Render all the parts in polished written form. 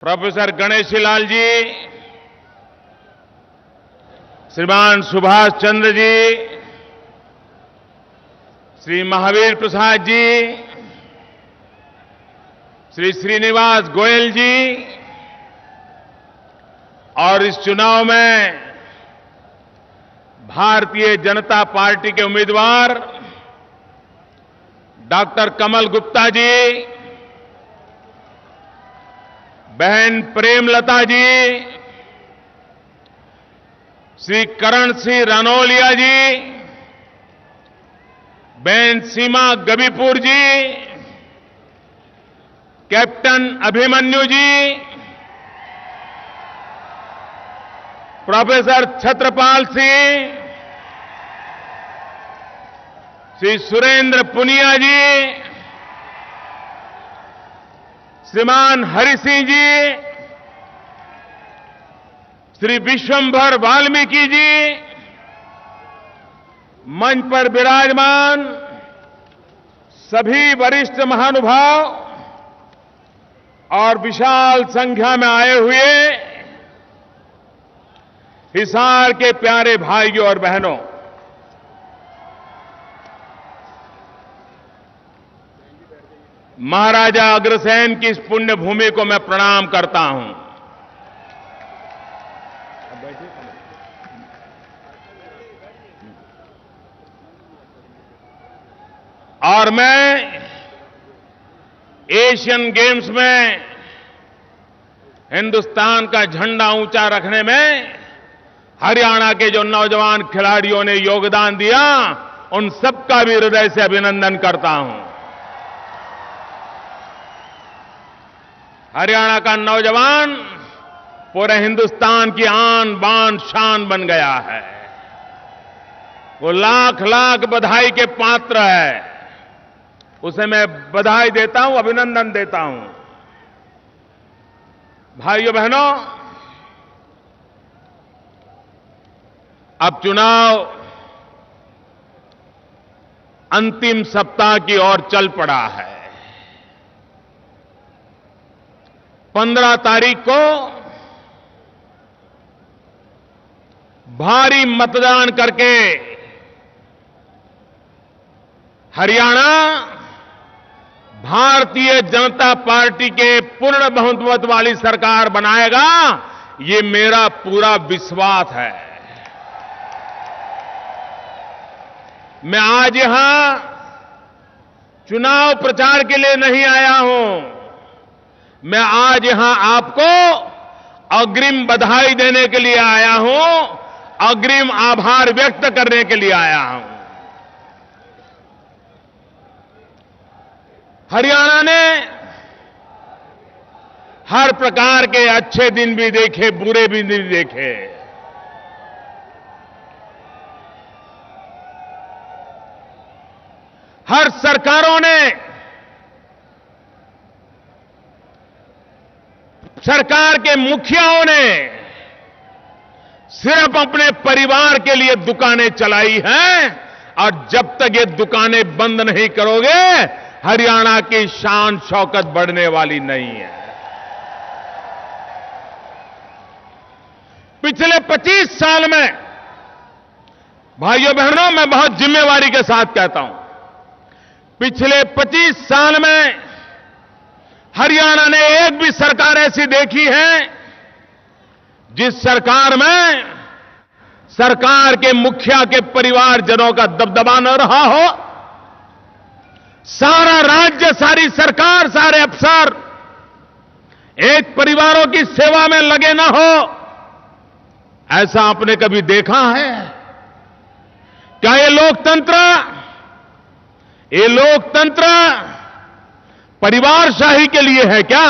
Professor Ganeshi Lal ji, श्रीमान सुभाष चंद्र जी, श्री महावीर प्रसाद जी, श्री श्रीनिवास गोयल जी और इस चुनाव में भारतीय जनता पार्टी के उम्मीदवार डॉक्टर कमल गुप्ता जी, बहन प्रेमलता जी, श्री करण सिंह रनौलिया जी, बहन सीमा गबीपुर जी, कैप्टन अभिमन्यु जी, प्रोफेसर छत्रपाल सिंह, श्री सुरेंद्र पुनिया जी, श्रीमान हरि सिंह जी, श्री विश्वंभर वाल्मीकि जी, मंच पर विराजमान सभी वरिष्ठ महानुभाव और विशाल संख्या में आए हुए हिसार के प्यारे भाइयों और बहनों, महाराजा अग्रसेन की इस पुण्य भूमि को मैं प्रणाम करता हूं। और मैं एशियन गेम्स में हिंदुस्तान का झंडा ऊंचा रखने में हरियाणा के जो नौजवान खिलाड़ियों ने योगदान दिया, उन सबका भी हृदय से अभिनंदन करता हूं। हरियाणा का नौजवान पूरे हिंदुस्तान की आन बान शान बन गया है। वो लाख लाख बधाई के पात्र है। उसे मैं बधाई देता हूं, अभिनंदन देता हूं। भाइयों बहनों, अब चुनाव अंतिम सप्ताह की ओर चल पड़ा है। 15 तारीख को भारी मतदान करके हरियाणा भारतीय जनता पार्टी के पूर्ण बहुमत वाली सरकार बनाएगा, ये मेरा पूरा विश्वास है। मैं आज यहां चुनाव प्रचार के लिए नहीं आया हूं। मैं आज यहां आपको अग्रिम बधाई देने के लिए आया हूं, अग्रिम आभार व्यक्त करने के लिए आया हूं। हरियाणा ने हर प्रकार के अच्छे दिन भी देखे, बुरे भी दिन देखे। हर सरकारों ने, सरकार के मुखियाओं ने सिर्फ अपने परिवार के लिए दुकानें चलाई हैं, और जब तक ये दुकानें बंद नहीं करोगे, हरियाणा की शान शौकत बढ़ने वाली नहीं है। पिछले 25 साल में, भाइयों बहनों, मैं बहुत जिम्मेवारी के साथ कहता हूं, पिछले 25 साल में हरियाणा ने एक भी सरकार ऐसी देखी है जिस सरकार में सरकार के मुखिया के परिवारजनों का दबदबा न रहा हो। सारा राज्य, सारी सरकार, सारे अफसर एक परिवारों की सेवा में लगे ना हो, ऐसा आपने कभी देखा है? क्या ये लोकतंत्र परिवारशाही के लिए है क्या?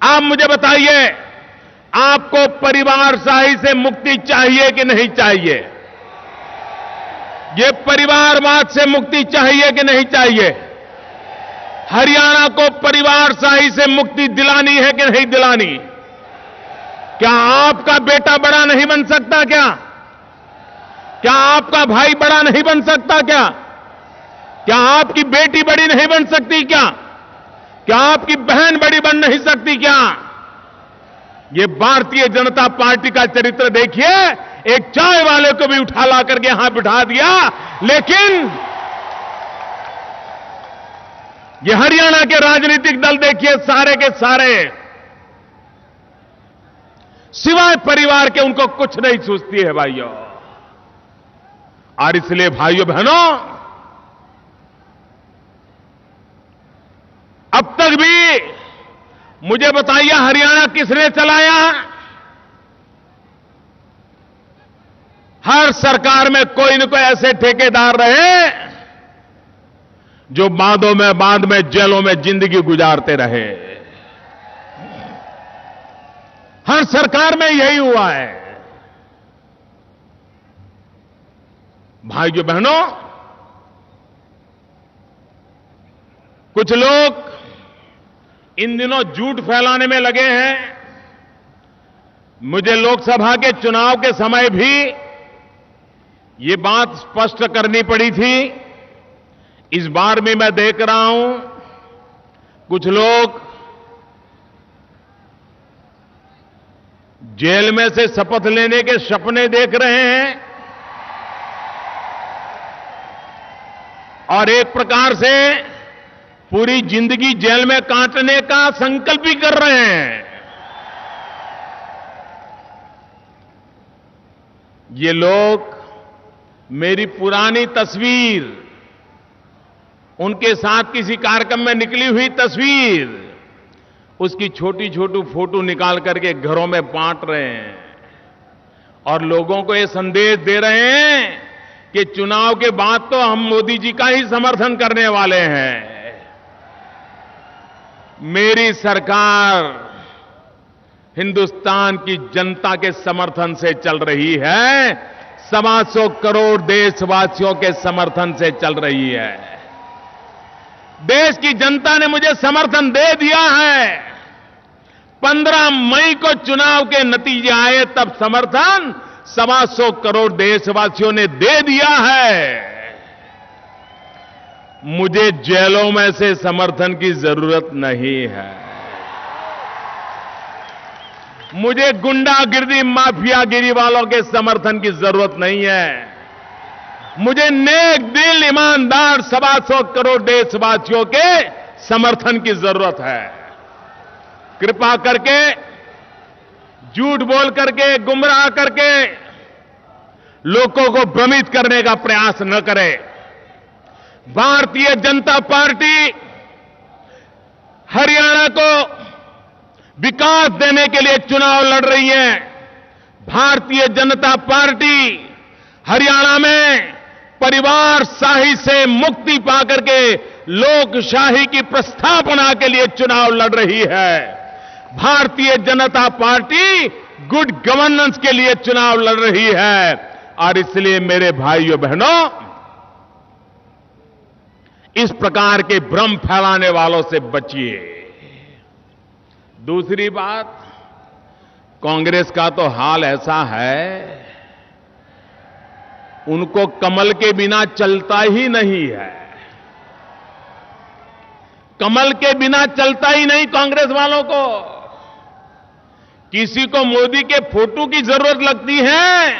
आप मुझे बताइए, आपको परिवारशाही से मुक्ति चाहिए कि नहीं चाहिए? ये परिवारवाद से मुक्ति चाहिए कि नहीं चाहिए? हरियाणा को परिवारशाही से मुक्ति दिलानी है कि नहीं दिलानी? क्या आपका बेटा बड़ा नहीं बन सकता क्या? क्या आपका भाई बड़ा नहीं बन सकता क्या? क्या आपकी बेटी बड़ी नहीं बन सकती क्या? क्या आपकी बहन बड़ी बन नहीं सकती क्या? ये भारतीय जनता पार्टी का चरित्र देखिए। एक चाय वाले को भी उठा ला करके यहां बिठा दिया, लेकिन ये हरियाणा के राजनीतिक दल देखिए, सारे के सारे सिवाय परिवार के उनको कुछ नहीं सूझती है भाइयों। और इसलिए भाइयों बहनों, अब तक भी मुझे बताइए हरियाणा किसने चलाया? हर सरकार में कोई न कोई ऐसे ठेकेदार रहे जो बाद में जेलों में जिंदगी गुजारते रहे। हर सरकार में यही हुआ है। भाइयों बहनों, कुछ लोग इन दिनों झूठ फैलाने में लगे हैं। मुझे लोकसभा के चुनाव के समय भी ये बात स्पष्ट करनी पड़ी थी। इस बार भी मैं देख रहा हूं कुछ लोग जेल में से शपथ लेने के सपने देख रहे हैं और एक प्रकार से पूरी जिंदगी जेल में काटने का संकल्प भी कर रहे हैं। ये लोग मेरी पुरानी तस्वीर, उनके साथ किसी कार्यक्रम में निकली हुई तस्वीर, उसकी छोटी छोटी फोटो निकाल करके घरों में बांट रहे हैं और लोगों को ये संदेश दे रहे हैं कि चुनाव के बाद तो हम मोदी जी का ही समर्थन करने वाले हैं। मेरी सरकार हिंदुस्तान की जनता के समर्थन से चल रही है, 125 करोड़ देशवासियों के समर्थन से चल रही है। देश की जनता ने मुझे समर्थन दे दिया है। 15 मई को चुनाव के नतीजे आए तब समर्थन 125 करोड़ देशवासियों ने दे दिया है। मुझे जेलों में से समर्थन की जरूरत नहीं है। मुझे गुंडागिरी, माफियागिरी वालों के समर्थन की जरूरत नहीं है। मुझे नेक दिल, ईमानदार 125 करोड़ देशवासियों के समर्थन की जरूरत है। कृपा करके झूठ बोल करके, गुमराह करके लोगों को भ्रमित करने का प्रयास न करें। भारतीय जनता पार्टी हरियाणा को विकास देने के लिए चुनाव लड़ रही है। भारतीय जनता पार्टी हरियाणा में परिवारशाही से मुक्ति पाकर के लोकशाही की प्रस्थापना के लिए चुनाव लड़ रही है। Bharatiya Janata party good governance के लिए चुनाव लड़ रही है। और इसलिए मेरे भाइयों बहनों, इस प्रकार के भ्रम फैलाने वालों से बचिए। दूसरी बात, कांग्रेस का तो हाल ऐसा है, उनको कमल के बिना चलता ही नहीं है। कमल के बिना चलता ही नहीं कांग्रेस वालों को। किसी को मोदी के फोटो की जरूरत लगती है,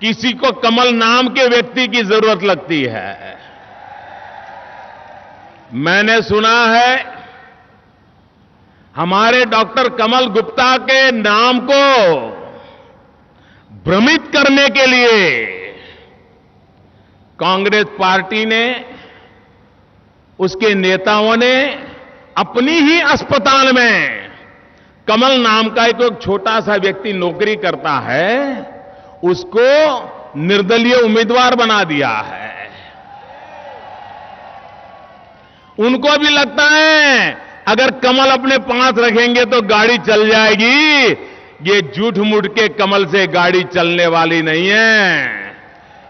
किसी को कमल नाम के व्यक्ति की जरूरत लगती है। मैंने सुना है हमारे डॉक्टर कमल गुप्ता के नाम को भ्रमित करने के लिए कांग्रेस पार्टी ने, उसके नेताओं ने अपनी ही अस्पताल में कमल नाम का एक छोटा सा व्यक्ति नौकरी करता है, उसको निर्दलीय उम्मीदवार बना दिया है। उनको भी लगता है अगर कमल अपने पास रखेंगे तो गाड़ी चल जाएगी। ये झूठ मूठ के कमल से गाड़ी चलने वाली नहीं है।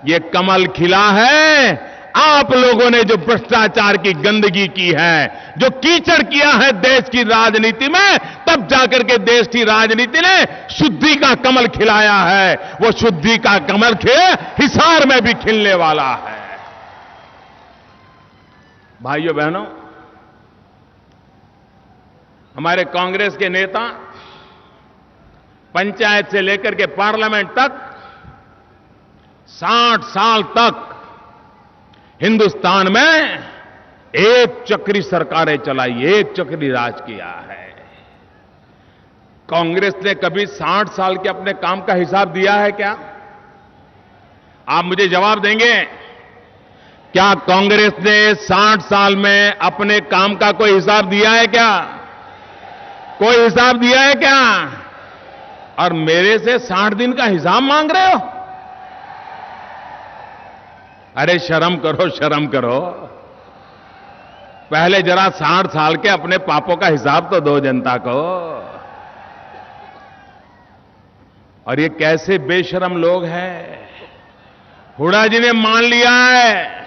ये कमल खिला है आप लोगों ने जो भ्रष्टाचार की गंदगी की है, जो कीचड़ किया है देश की राजनीति में, तब जाकर के देश की राजनीति ने शुद्धि का कमल खिलाया है। वो शुद्धि का कमल हिसार में भी खिलने वाला है। भाइयों बहनों, हमारे कांग्रेस के नेता पंचायत से लेकर के पार्लियामेंट तक 60 साल तक हिंदुस्तान में एक चक्री सरकारें चलाई, एक चक्री राज किया है। कांग्रेस ने कभी 60 साल के अपने काम का हिसाब दिया है क्या? आप मुझे जवाब देंगे? क्या कांग्रेस ने 60 साल में अपने काम का कोई हिसाब दिया है क्या? कोई हिसाब दिया है क्या? और मेरे से 60 दिन का हिसाब मांग रहे हो? अरे शर्म करो, शर्म करो। पहले जरा 60 साल के अपने पापों का हिसाब तो दो जनता को। और ये कैसे बेशरम लोग हैं। हुड्डा जी ने मान लिया है,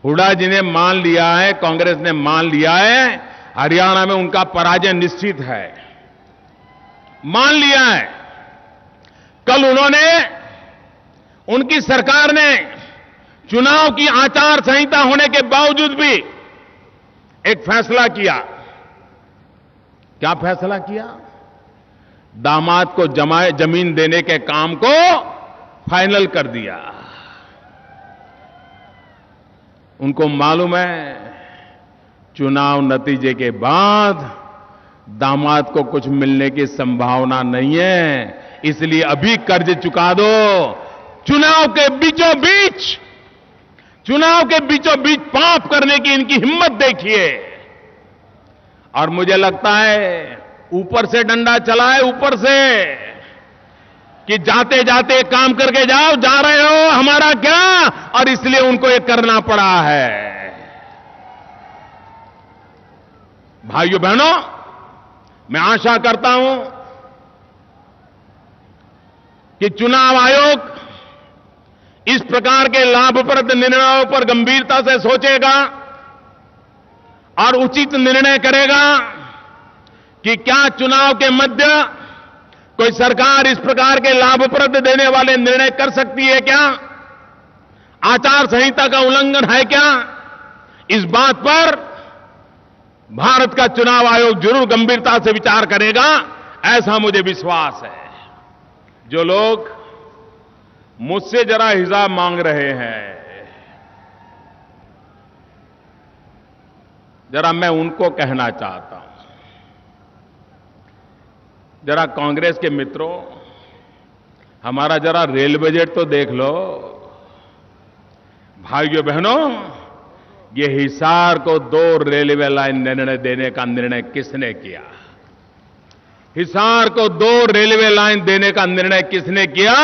हुड्डा जी ने मान लिया है, कांग्रेस ने मान लिया है, हरियाणा में उनका पराजय निश्चित है, मान लिया है। कल उन्होंने, उनकी सरकार ने चुनाव की आचार संहिता होने के बावजूद भी एक फैसला किया। क्या फैसला किया? दामाद को जमीन देने के काम को फाइनल कर दिया। उनको मालूम है चुनाव नतीजे के बाद दामाद को कुछ मिलने की संभावना नहीं है, इसलिए अभी कर्ज चुका दो। चुनाव के बीचों बीच पाप करने की इनकी हिम्मत देखिए। और मुझे लगता है ऊपर से डंडा चला है, ऊपर से, कि जाते जाते काम करके जाओ, जा रहे हो, हमारा क्या, और इसलिए उनको ये करना पड़ा है। भाइयों बहनों, मैं आशा करता हूं कि चुनाव आयोग इस प्रकार के लाभप्रद निर्णयों पर गंभीरता से सोचेगा और उचित निर्णय करेगा कि क्या चुनाव के मध्य कोई सरकार इस प्रकार के लाभप्रद देने वाले निर्णय कर सकती है क्या? आचार संहिता का उल्लंघन है क्या? इस बात पर भारत का चुनाव आयोग जरूर गंभीरता से विचार करेगा, ऐसा मुझे विश्वास है। जो लोग मुझसे जरा हिसाब मांग रहे हैं, जरा मैं उनको कहना चाहता हूं, जरा कांग्रेस के मित्रों, हमारा जरा रेल बजट तो देख लो। भाइयों बहनों, ये हिसार को 2 रेलवे लाइन देने का निर्णय किसने किया? हिसार को 2 रेलवे लाइन देने का निर्णय किसने किया?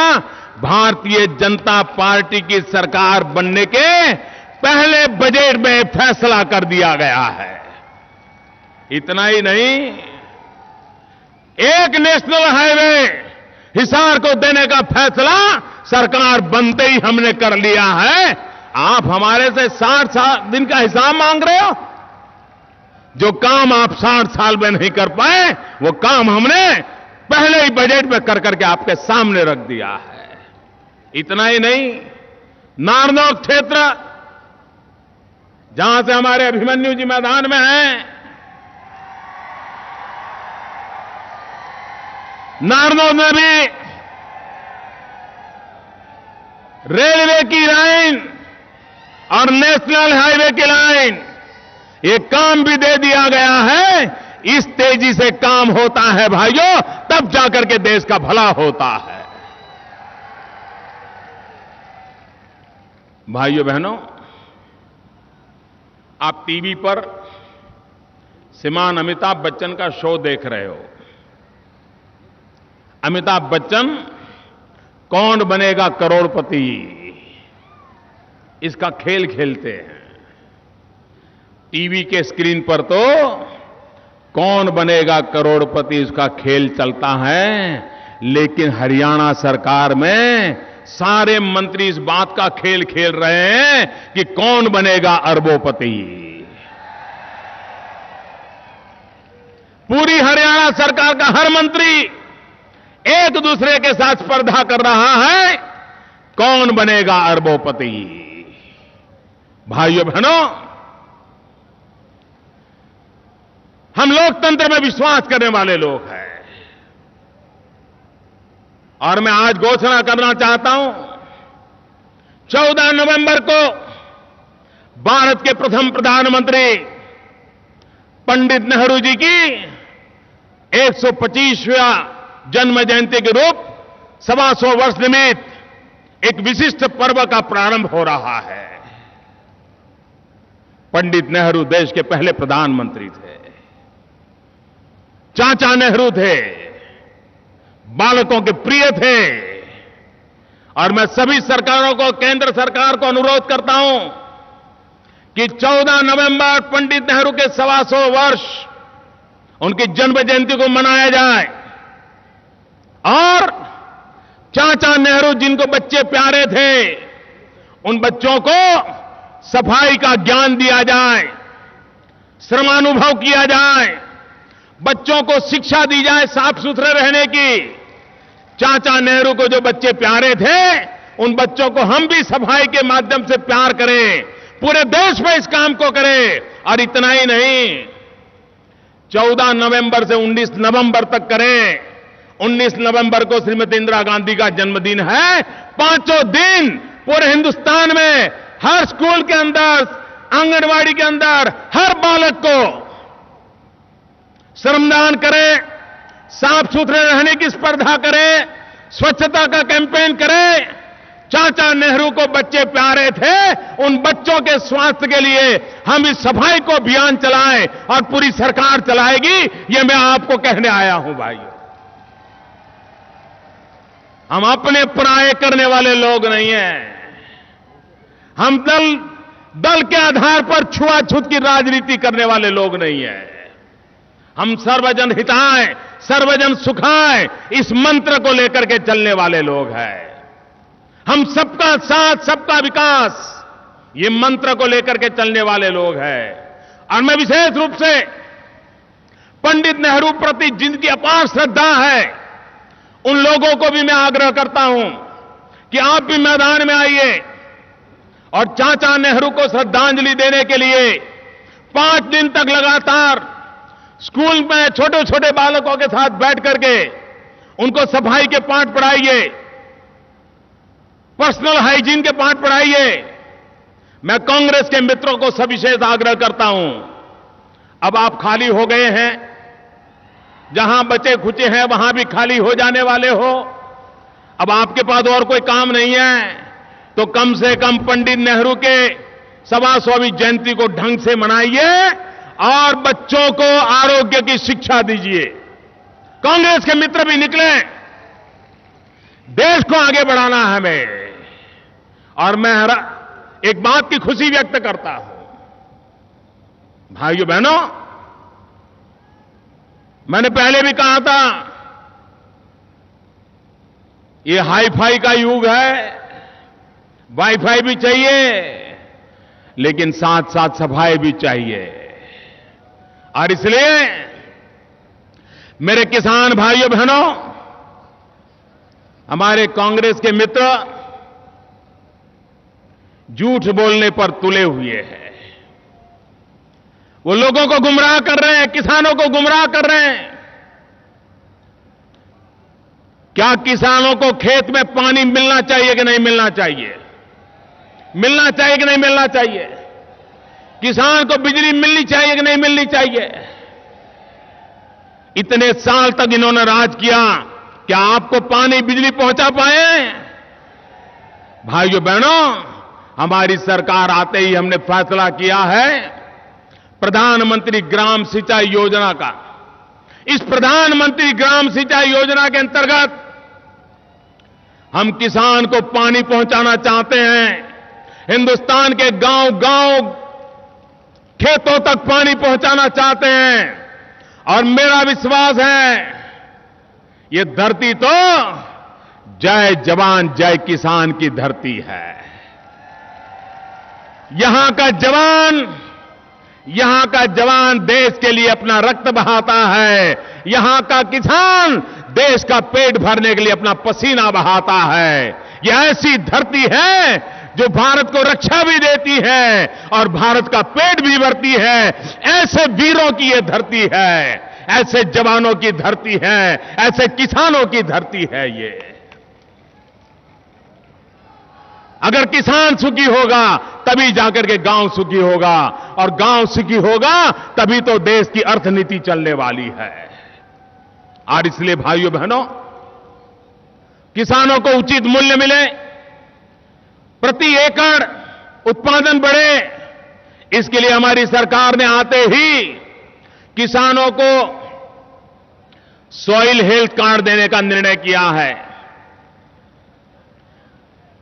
भारतीय जनता पार्टी की सरकार बनने के पहले बजट में फैसला कर दिया गया है। इतना ही नहीं, एक नेशनल हाईवे हिसार को देने का फैसला सरकार बनते ही हमने कर लिया है। आप हमारे से 60 दिन का हिसाब मांग रहे हो? जो काम आप 60 साल में नहीं कर पाए, वो काम हमने पहले ही बजट में कर करके आपके सामने रख दिया है। इतना ही नहीं, नारनौल क्षेत्र, जहां से हमारे अभिमन्यु जी मैदान में हैं, नारनौल में भी रेलवे की लाइन और नेशनल हाईवे की लाइन, ये काम भी दे दिया गया है। इस तेजी से काम होता है भाइयों, तब जाकर के देश का भला होता है। भाइयों बहनों, आप टीवी पर श्रीमान अमिताभ बच्चन का शो देख रहे हो। अमिताभ बच्चन कौन बनेगा करोड़पति, इसका खेल खेलते हैं। टीवी के स्क्रीन पर तो कौन बनेगा करोड़पति इसका खेल चलता है, लेकिन हरियाणा सरकार में सारे मंत्री इस बात का खेल खेल रहे हैं कि कौन बनेगा अरबोपति। पूरी हरियाणा सरकार का हर मंत्री एक दूसरे के साथ स्पर्धा कर रहा है, कौन बनेगा अरबोपति। भाइयों बहनों, हम लोकतंत्र में विश्वास करने वाले लोग हैं। और मैं आज घोषणा करना चाहता हूं, 14 नवंबर को भारत के प्रथम प्रधानमंत्री पंडित नेहरू जी की 125वां जन्म जयंती के रूप 125 वर्ष निमित्त एक विशिष्ट पर्व का प्रारंभ हो रहा है। पंडित नेहरू देश के पहले प्रधानमंत्री थे। चाचा नेहरू थे, बालकों के प्रिय थे। और मैं सभी सरकारों को, केंद्र सरकार को अनुरोध करता हूं कि 14 नवंबर पंडित नेहरू के 125 वर्ष उनकी जन्म जयंती को मनाया जाए। और चाचा नेहरू जिनको बच्चे प्यारे थे, उन बच्चों को सफाई का ज्ञान दिया जाए, श्रमानुभव किया जाए, बच्चों को शिक्षा दी जाए साफ सुथरे रहने की। चाचा नेहरू को जो बच्चे प्यारे थे, उन बच्चों को हम भी सफाई के माध्यम से प्यार करें, पूरे देश में इस काम को करें। और इतना ही नहीं, 14 नवंबर से 19 नवंबर तक करें। 19 नवंबर को श्रीमती इंदिरा गांधी का जन्मदिन है। 5 दिन पूरे हिंदुस्तान में हर स्कूल के अंदर, आंगनवाड़ी के अंदर हर बालक को श्रमदान करें, साफ सुथरे रहने की स्पर्धा करें, स्वच्छता का कैंपेन करें। चाचा नेहरू को बच्चे प्यारे थे, उन बच्चों के स्वास्थ्य के लिए हम इस सफाई को अभियान चलाएं और पूरी सरकार चलाएगी। ये मैं आपको कहने आया हूं भाइयों। हम अपने पराये करने वाले लोग नहीं हैं। हम दल के आधार पर छुआछूत की राजनीति करने वाले लोग नहीं हैं। हम सर्वजन हिताय, सर्वजन सुखाय, इस मंत्र को लेकर के चलने वाले लोग हैं। हम सबका साथ, सबका विकास, ये मंत्र को लेकर के चलने वाले लोग हैं। और मैं विशेष रूप से पंडित नेहरू प्रति जिनकी अपार श्रद्धा है, उन लोगों को भी मैं आग्रह करता हूं कि आप भी मैदान में आइए और चाचा नेहरू को श्रद्धांजलि देने के लिए 5 दिन तक लगातार स्कूल में छोटे छोटे बालकों के साथ बैठ करके उनको सफाई के पाठ पढ़ाइए, पर्सनल हाइजीन के पाठ पढ़ाइए। मैं कांग्रेस के मित्रों को सविशेष आग्रह करता हूं, अब आप खाली हो गए हैं, जहां बचे खुचे हैं वहां भी खाली हो जाने वाले हो। अब आपके पास और कोई काम नहीं है, तो कम से कम पंडित नेहरू के 125वीं जयंती को ढंग से मनाइए और बच्चों को आरोग्य की शिक्षा दीजिए। कांग्रेस के मित्र भी निकले, देश को आगे बढ़ाना है हमें। और मैं एक बात की खुशी व्यक्त करता हूं, भाइयों बहनों, मैंने पहले भी कहा था, ये हाई-फाई का युग है, वाईफाई भी चाहिए, लेकिन साथ साथ सफाई भी चाहिए। और इसलिए मेरे किसान भाइयों बहनों, हमारे कांग्रेस के मित्र झूठ बोलने पर तुले हुए हैं। वो लोगों को गुमराह कर रहे हैं, किसानों को गुमराह कर रहे हैं। क्या किसानों को खेत में पानी मिलना चाहिए कि नहीं मिलना चाहिए? मिलना चाहिए कि नहीं मिलना चाहिए? किसान को बिजली मिलनी चाहिए कि नहीं मिलनी चाहिए? इतने साल तक इन्होंने राज किया, क्या आपको पानी बिजली पहुंचा पाए? भाइयों बहनों, हमारी सरकार आते ही हमने फैसला किया है प्रधानमंत्री ग्राम सिंचाई योजना का। इस प्रधानमंत्री ग्राम सिंचाई योजना के अंतर्गत हम किसान को पानी पहुंचाना चाहते हैं। हिंदुस्तान के गांव-गांव खेतों तक पानी पहुंचाना चाहते हैं। और मेरा विश्वास है, ये धरती तो जय जवान जय किसान की धरती है। यहां का जवान देश के लिए अपना रक्त बहाता है। यहां का किसान देश का पेट भरने के लिए अपना पसीना बहाता है। यह ऐसी धरती है जो भारत को रक्षा भी देती है और भारत का पेट भी भरती है। ऐसे वीरों की ये धरती है, ऐसे जवानों की धरती है, ऐसे किसानों की धरती है ये। अगर किसान सुखी होगा तभी जाकर के गांव सुखी होगा, और गांव सुखी होगा तभी तो देश की अर्थनीति चलने वाली है। और इसलिए भाइयों बहनों, किसानों को उचित मूल्य मिले, प्रति एकड़ उत्पादन बढ़े, इसके लिए हमारी सरकार ने आते ही किसानों को सॉइल हेल्थ कार्ड देने का निर्णय किया है।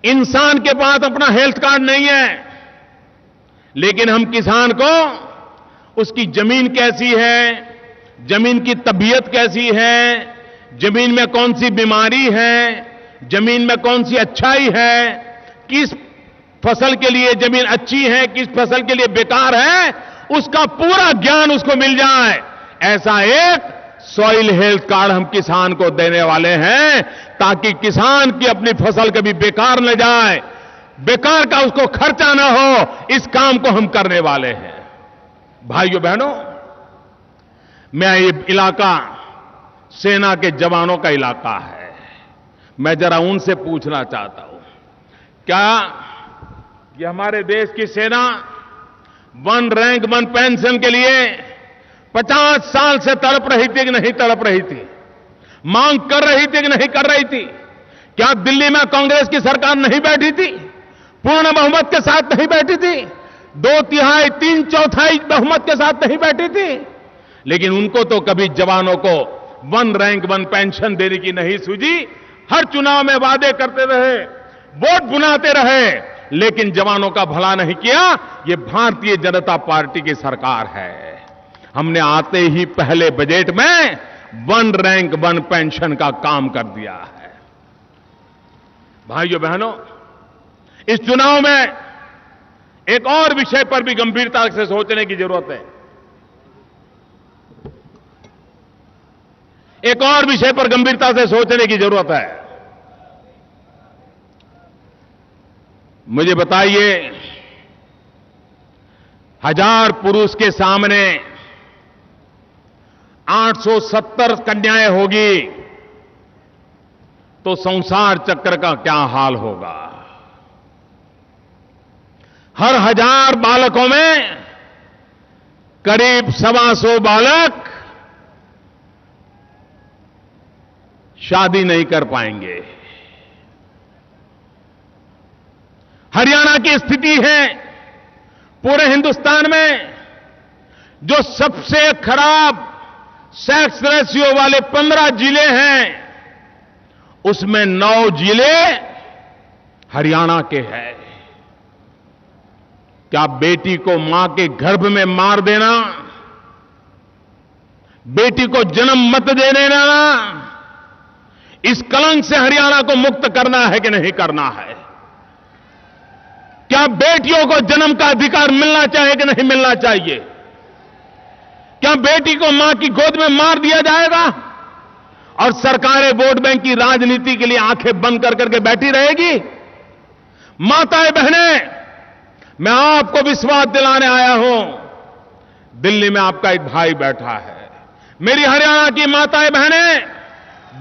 इंसान के पास अपना हेल्थ कार्ड नहीं है, लेकिन हम किसान को उसकी जमीन कैसी है, जमीन की तबीयत कैसी है, जमीन में कौन सी बीमारी है, जमीन में कौन सी अच्छाई है, किस फसल के लिए जमीन अच्छी है, किस फसल के लिए बेकार है, उसका पूरा ज्ञान उसको मिल जाए, ऐसा एक सॉइल हेल्थ कार्ड हम किसान को देने वाले हैं, ताकि किसान की अपनी फसल कभी बेकार न जाए, बेकार का उसको खर्चा न हो। इस काम को हम करने वाले हैं। भाइयों बहनों, मैं ये इलाका सेना के जवानों का इलाका है। मैं जरा उनसे पूछना चाहता हूं, क्या ये हमारे देश की सेना वन रैंक वन पेंशन के लिए 50 साल से तड़प रही थी कि नहीं तड़प रही थी? मांग कर रही थी कि नहीं कर रही थी? क्या दिल्ली में कांग्रेस की सरकार नहीं बैठी थी? पूर्ण बहुमत के साथ नहीं बैठी थी? 2/3 3/4 बहुमत के साथ नहीं बैठी थी? लेकिन उनको तो कभी जवानों को वन रैंक वन पेंशन देने की नहीं सूझी। हर चुनाव में वादे करते रहे, वोट बुनाते रहे, लेकिन जवानों का भला नहीं किया। ये भारतीय जनता पार्टी की सरकार है। हमने आते ही पहले बजट में वन रैंक वन पेंशन का काम कर दिया है। भाइयों बहनों, इस चुनाव में एक और विषय पर भी गंभीरता से सोचने की जरूरत है। एक और विषय पर गंभीरता से सोचने की जरूरत है। मुझे बताइए, 1000 पुरुष के सामने 870 कन्याएं होगी तो संसार चक्र का क्या हाल होगा? हर 1000 बालकों में करीब 125 बालक शादी नहीं कर पाएंगे। हरियाणा की स्थिति है पूरे हिंदुस्तान में जो सबसे खराब सेक्स रेशियो वाले 15 जिले हैं, उसमें 9 जिले हरियाणा के हैं। क्या बेटी को मां के गर्भ में मार देना, बेटी को जन्म मत दे देना, इस कलंक से हरियाणा को मुक्त करना है कि नहीं करना है? क्या बेटियों को जन्म का अधिकार मिलना चाहिए कि नहीं मिलना चाहिए? क्या बेटी को मां की गोद में मार दिया जाएगा और सरकारें वोट बैंक की राजनीति के लिए आंखें बंद कर करके बैठी रहेगी? माताएं बहनें, मैं आपको विश्वास दिलाने आया हूं। दिल्ली में आपका एक भाई बैठा है। मेरी हरियाणा की माताएं बहनें,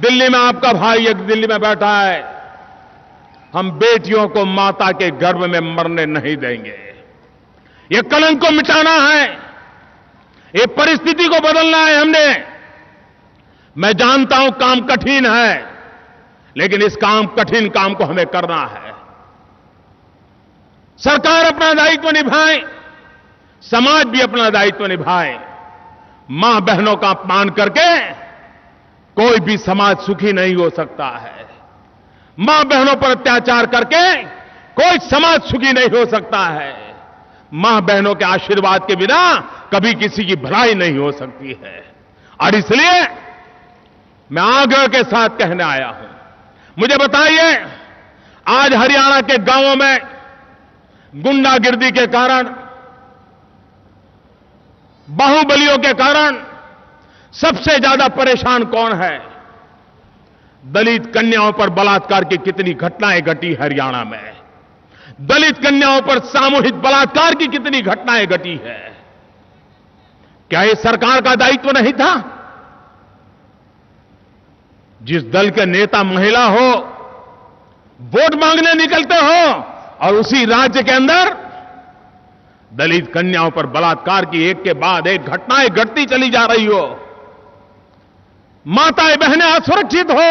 दिल्ली में आपका भाई एक दिल्ली में बैठा है। हम बेटियों को माता के गर्भ में मरने नहीं देंगे। ये कलंक को मिटाना है, ये परिस्थिति को बदलना है हमने। मैं जानता हूं काम कठिन है, लेकिन इस कठिन काम को हमें करना है। सरकार अपना दायित्व निभाए, समाज भी अपना दायित्व निभाए। मां बहनों का अपमान करके कोई भी समाज सुखी नहीं हो सकता है। मां बहनों पर अत्याचार करके कोई समाज सुखी नहीं हो सकता है। मां बहनों के आशीर्वाद के बिना कभी किसी की भलाई नहीं हो सकती है। और इसलिए मैं आग्रह के साथ कहने आया हूं, मुझे बताइए, आज हरियाणा के गांवों में गुंडागिर्दी के कारण, बाहुबलियों के कारण सबसे ज्यादा परेशान कौन है? दलित कन्याओं पर बलात्कार की कितनी घटनाएं घटी हरियाणा में। दलित कन्याओं पर सामूहिक बलात्कार की कितनी घटनाएं घटी है। क्या यह सरकार का दायित्व नहीं था? जिस दल के नेता महिला हो, वोट मांगने निकलते हो और उसी राज्य के अंदर दलित कन्याओं पर बलात्कार की एक के बाद एक घटनाएं घटती चली जा रही हो, माताएं बहनें असुरक्षित हो,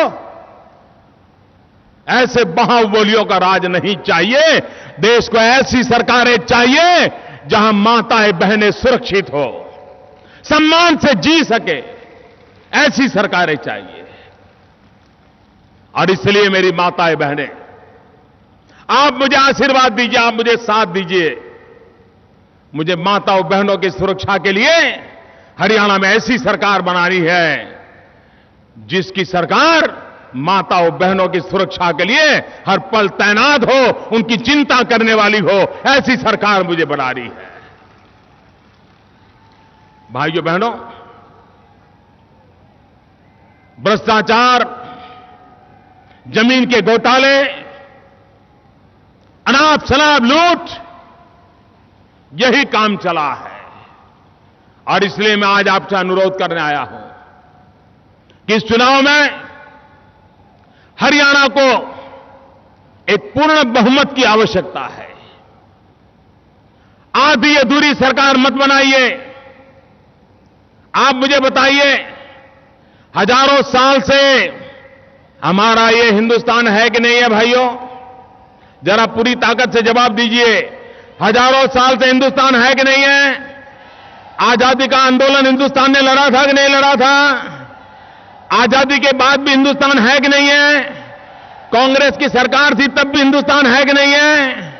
ऐसे बाहुबलियों का राज नहीं चाहिए। देश को ऐसी सरकारें चाहिए जहां माताएं बहनें सुरक्षित हो, सम्मान से जी सके, ऐसी सरकारें चाहिए। और इसलिए मेरी माताएं बहनें, आप मुझे आशीर्वाद दीजिए, आप मुझे साथ दीजिए। मुझे माताओं बहनों की सुरक्षा के लिए हरियाणा में ऐसी सरकार बनानी है जिसकी सरकार माताओं बहनों की सुरक्षा के लिए हर पल तैनात हो, उनकी चिंता करने वाली हो, ऐसी सरकार मुझे बनानी है। भाइयों बहनों, भ्रष्टाचार, जमीन के घोटाले, अनाप शनाप लूट, यही काम चला है। और इसलिए मैं आज आपसे अनुरोध करने आया हूं कि इस चुनाव में हरियाणा को एक पूर्ण बहुमत की आवश्यकता है। आधी अधूरी सरकार मत बनाइए। आप मुझे बताइए, हजारों साल से हमारा ये हिंदुस्तान है कि नहीं है भाइयों? जरा पूरी ताकत से जवाब दीजिए। हजारों साल से हिंदुस्तान है कि नहीं है? आजादी का आंदोलन हिंदुस्तान ने लड़ा था कि नहीं लड़ा था? आजादी के बाद भी हिंदुस्तान है कि नहीं है? कांग्रेस की सरकार थी तब भी हिंदुस्तान है कि नहीं है?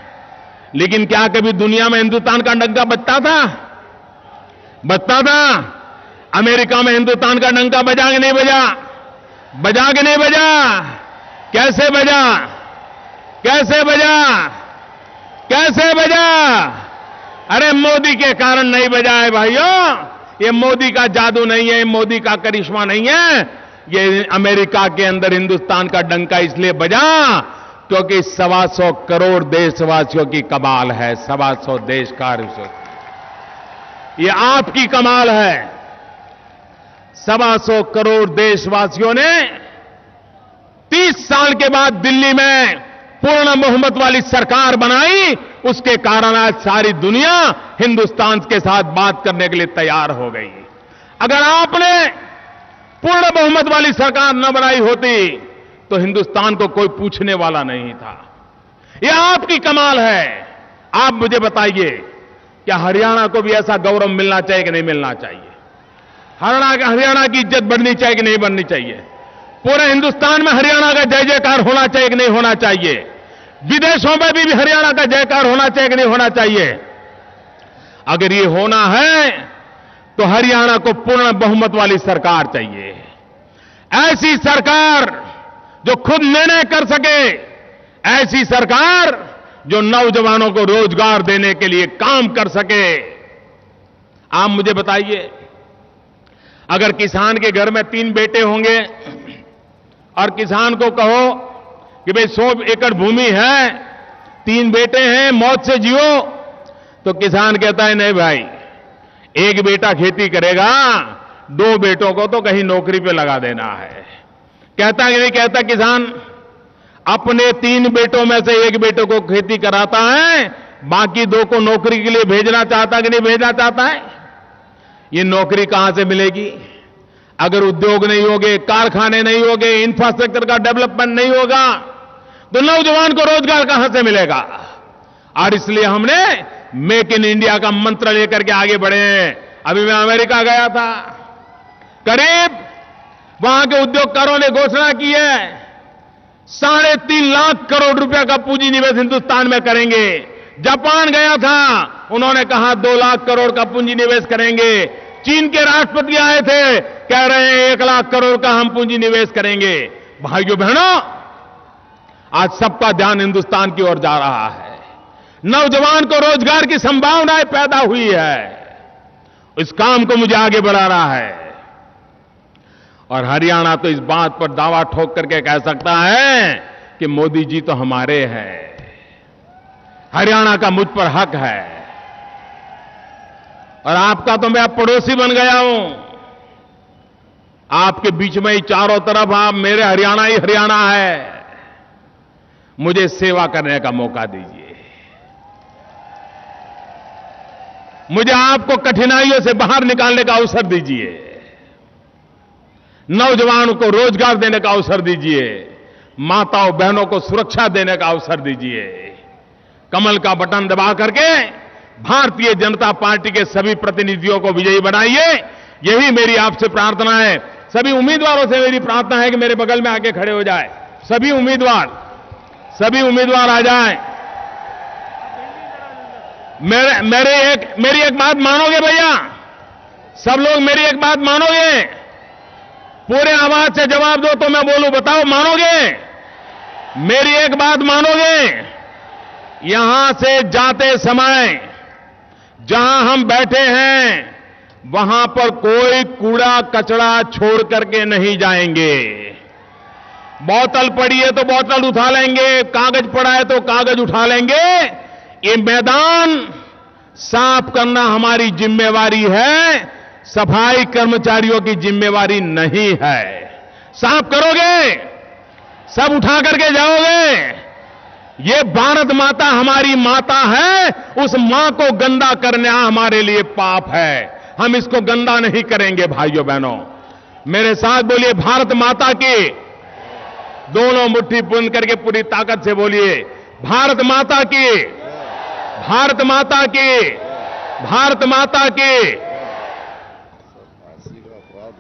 लेकिन क्या कभी दुनिया में हिंदुस्तान का डंका बजता था? बजता था? अमेरिका में हिंदुस्तान का डंका बजा कि नहीं बजा? बजा कि नहीं बजा? कैसे बजा? कैसे बजा? कैसे बजा? अरे मोदी के कारण नहीं बजा है भाइयों। ये मोदी का जादू नहीं है, मोदी का करिश्मा नहीं है। ये अमेरिका के अंदर हिंदुस्तान का डंका इसलिए बजा क्योंकि 125 करोड़ देशवासियों की कमाल है। 125 देश का, ये आपकी कमाल है। 125 करोड़ देशवासियों ने 30 साल के बाद दिल्ली में पूर्ण बहुमत वाली सरकार बनाई। उसके कारण आज सारी दुनिया हिंदुस्तान के साथ बात करने के लिए तैयार हो गई। अगर आपने पूर्ण बहुमत वाली सरकार न बनाई होती तो हिंदुस्तान को कोई पूछने वाला नहीं था। यह आपकी कमाल है। आप मुझे बताइए, क्या हरियाणा को भी ऐसा गौरव मिलना चाहिए कि नहीं मिलना चाहिए? हरियाणा की इज्जत बढ़नी चाहिए कि नहीं बढ़नी चाहिए? पूरे हिंदुस्तान में हरियाणा का जय जयकार होना चाहिए कि नहीं होना चाहिए? विदेशों में भी हरियाणा का जयकार होना चाहिए कि नहीं होना चाहिए? अगर ये होना है तो हरियाणा को पूर्ण बहुमत वाली सरकार चाहिए। ऐसी सरकार जो खुद निर्णय कर सके, ऐसी सरकार जो नौजवानों को रोजगार देने के लिए काम कर सके। आप मुझे बताइए, अगर किसान के घर में 3 बेटे होंगे और किसान को कहो कि भाई 100 एकड़ भूमि है, 3 बेटे हैं, मौज से जियो, तो किसान कहता है नहीं भाई, एक बेटा खेती करेगा, 2 बेटों को तो कहीं नौकरी पे लगा देना है। कहता है कि नहीं कहता किसान? अपने 3 बेटों में से एक बेटे को खेती कराता है, बाकी 2 को नौकरी के लिए भेजना चाहता है कि नहीं भेजना चाहता है? ये नौकरी कहां से मिलेगी? अगर उद्योग नहीं होंगे, कारखाने नहीं होंगे, इंफ्रास्ट्रक्चर का डेवलपमेंट नहीं होगा तो नौजवान को रोजगार कहां से मिलेगा? और इसलिए हमने मेक इन इंडिया का मंत्र लेकर के आगे बढ़े हैं। अभी मैं अमेरिका गया था, करीब वहां के उद्योगकारों ने घोषणा की है 3.5 लाख करोड़ रुपया का पूंजी निवेश हिंदुस्तान में करेंगे। जापान गया था, उन्होंने कहा 2 लाख करोड़ का पूंजी निवेश करेंगे। चीन के राष्ट्रपति आए थे, कह रहे हैं 1 लाख करोड़ का हम पूंजी निवेश करेंगे। भाइयों बहनों, आज सबका ध्यान हिंदुस्तान की ओर जा रहा है। नौजवान को रोजगार की संभावनाएं पैदा हुई है। इस काम को मुझे आगे बढ़ा रहा है। और हरियाणा तो इस बात पर दावा ठोक करके कह सकता है कि मोदी जी तो हमारे हैं। हरियाणा का मुझ पर हक है और आपका तो मैं अब पड़ोसी बन गया हूं। आपके बीच में ही चारों तरफ आप मेरे हरियाणा ही हरियाणा है। मुझे सेवा करने का मौका दीजिए। मुझे आपको कठिनाइयों से बाहर निकालने का अवसर दीजिए। नौजवानों को रोजगार देने का अवसर दीजिए। माताओं बहनों को सुरक्षा देने का अवसर दीजिए। कमल का बटन दबा करके भारतीय जनता पार्टी के सभी प्रतिनिधियों को विजयी बनाइए। यही मेरी आपसे प्रार्थना है। सभी उम्मीदवारों से मेरी प्रार्थना है कि मेरे बगल में आके खड़े हो जाए। सभी उम्मीदवार आ जाएं। मेरी एक बात मानोगे भैया? सब लोग मेरी एक बात मानोगे? पूरे आवाज से जवाब दो तो मैं बोलूं। बताओ, मानोगे? मेरी एक बात मानोगे? यहां से जाते समय जहां हम बैठे हैं वहां पर कोई कूड़ा कचरा छोड़ करके नहीं जाएंगे। बोतल पड़ी है तो बोतल उठा लेंगे, कागज पड़ा है तो कागज उठा लेंगे। ये मैदान साफ करना हमारी जिम्मेवारी है, सफाई कर्मचारियों की जिम्मेवारी नहीं है। साफ करोगे? सब उठा करके जाओगे? ये भारत माता हमारी माता है। उस मां को गंदा करना हमारे लिए पाप है। हम इसको गंदा नहीं करेंगे। भाइयों बहनों, मेरे साथ बोलिए, भारत माता की। दोनों मुट्ठी बुन करके पूरी ताकत से बोलिए, भारत माता की, भारत माता की, भारत माता की।